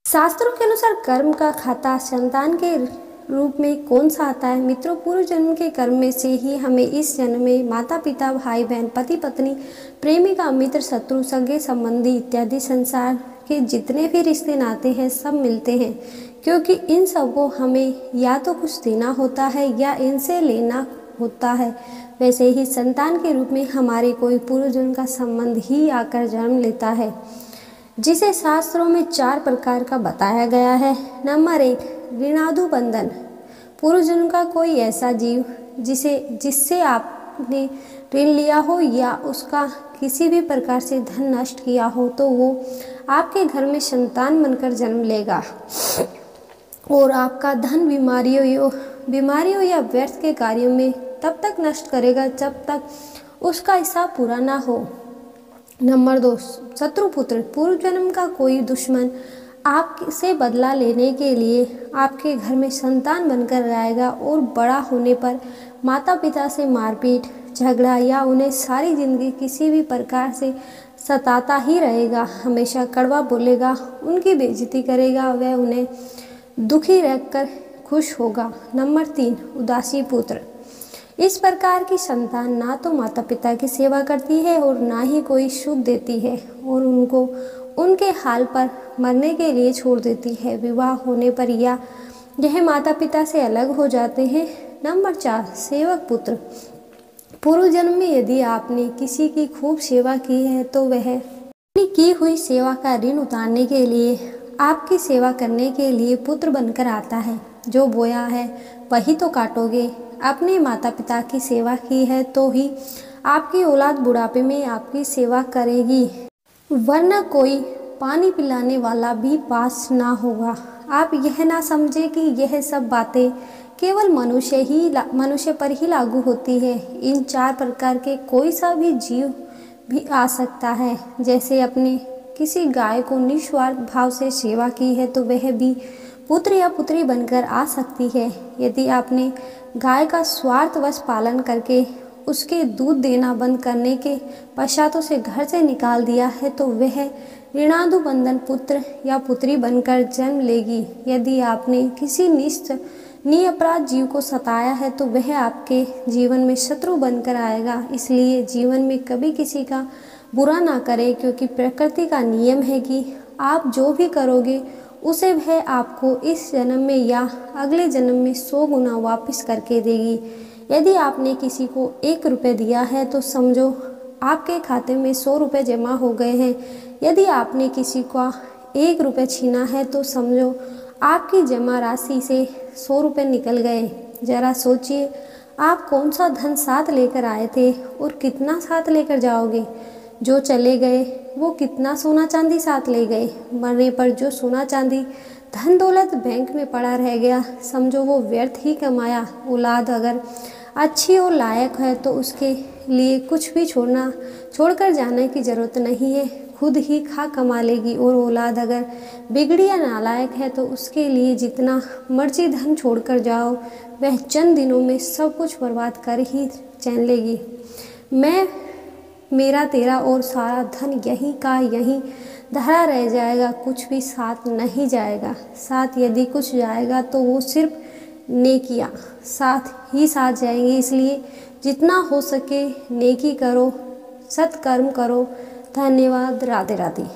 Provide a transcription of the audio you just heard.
शास्त्रों के अनुसार कर्म का खाता संतान के रूप में कौन सा आता है? मित्रों, पूर्व जन्म के कर्म में से ही हमें इस जन्म में माता पिता, भाई बहन, पति पत्नी, प्रेमिका, मित्र, शत्रु, सगे संबंधी इत्यादि संसार के जितने भी रिश्ते नाते हैं सब मिलते हैं, क्योंकि इन सबको हमें या तो कुछ देना होता है या इनसे लेना होता है। वैसे ही संतान के रूप में हमारे कोई पूर्व जन्म का संबंध ही आकर जन्म लेता है, जिसे शास्त्रों में 4 प्रकार का बताया गया है। नंबर 1, ऋणादु बंधन। पूर्व जन्म का कोई ऐसा जीव जिससे आपने ऋण लिया हो या उसका किसी भी प्रकार से धन नष्ट किया हो तो वो आपके घर में संतान बनकर जन्म लेगा और आपका धन बीमारियों या व्यर्थ के कार्यों में तब तक नष्ट करेगा जब तक उसका हिसाब पूरा ना हो। नंबर 2, शत्रुपुत्र। पूर्व जन्म का कोई दुश्मन आपसे बदला लेने के लिए आपके घर में संतान बनकर आएगा और बड़ा होने पर माता पिता से मारपीट, झगड़ा या उन्हें सारी जिंदगी किसी भी प्रकार से सताता ही रहेगा। हमेशा कड़वा बोलेगा, उनकी बेइज्जती करेगा, वह उन्हें दुखी रखकर खुश होगा। नंबर 3, उदासी पुत्र। इस प्रकार की संतान ना तो माता पिता की सेवा करती है और ना ही कोई सुख देती है और उनको उनके हाल पर मरने के लिए छोड़ देती है। विवाह होने पर यह माता पिता से अलग हो जाते हैं। नंबर 4, सेवक पुत्र। पूर्व जन्म में यदि आपने किसी की खूब सेवा की है तो वह अपनी की हुई सेवा का ऋण उतारने के लिए आपकी सेवा करने के लिए पुत्र बनकर आता है। जो बोया है वही तो काटोगे। अपने माता पिता की सेवा की है तो ही आपकी औलाद बुढ़ापे में आपकी सेवा करेगी, वरना कोई पानी पिलाने वाला भी पास ना होगा। आप यह ना समझे कि यह सब बातें केवल मनुष्य पर ही लागू होती है। इन 4 प्रकार के कोई सा भी जीव भी आ सकता है। जैसे अपने किसी गाय को निस्वार्थ भाव से सेवा की है तो वह भी पुत्र या पुत्री बनकर आ सकती है। यदि आपने गाय का स्वार्थवश पालन करके उसके दूध देना बंद करने के पश्चात उसे घर से निकाल दिया है तो वह ऋणादु बंधन पुत्र या पुत्री बनकर जन्म लेगी। यदि आपने किसी निरपराध जीव को सताया है तो वह आपके जीवन में शत्रु बनकर आएगा। इसलिए जीवन में कभी किसी का बुरा ना करें, क्योंकि प्रकृति का नियम है कि आप जो भी करोगे उसे वह आपको इस जन्म में या अगले जन्म में 100 गुना वापस करके देगी। यदि आपने किसी को 1 रुपये दिया है तो समझो आपके खाते में 100 रुपये जमा हो गए हैं। यदि आपने किसी का 1 रुपये छीना है तो समझो आपकी जमा राशि से 100 रुपये निकल गए। जरा सोचिए, आप कौन सा धन साथ लेकर आए थे और कितना साथ लेकर जाओगे। जो चले गए वो कितना सोना चांदी साथ ले गए। मरने पर जो सोना चांदी धन दौलत बैंक में पड़ा रह गया, समझो वो व्यर्थ ही कमाया। औलाद अगर अच्छी और लायक है तो उसके लिए कुछ भी छोड़कर जाने की ज़रूरत नहीं है, खुद ही खा कमा लेगी। और औलाद अगर बिगड़ी या नालायक है तो उसके लिए जितना मर्जी धन छोड़कर जाओ, वह चंद दिनों में सब कुछ बर्बाद कर ही चैन लेगी। मेरा तेरा और सारा धन यहीं का यहीं धरा रह जाएगा, कुछ भी साथ नहीं जाएगा। साथ यदि कुछ जाएगा तो वो सिर्फ नेकियां साथ जाएंगी। इसलिए जितना हो सके नेकी करो, सत्कर्म करो। धन्यवाद। राधे राधे।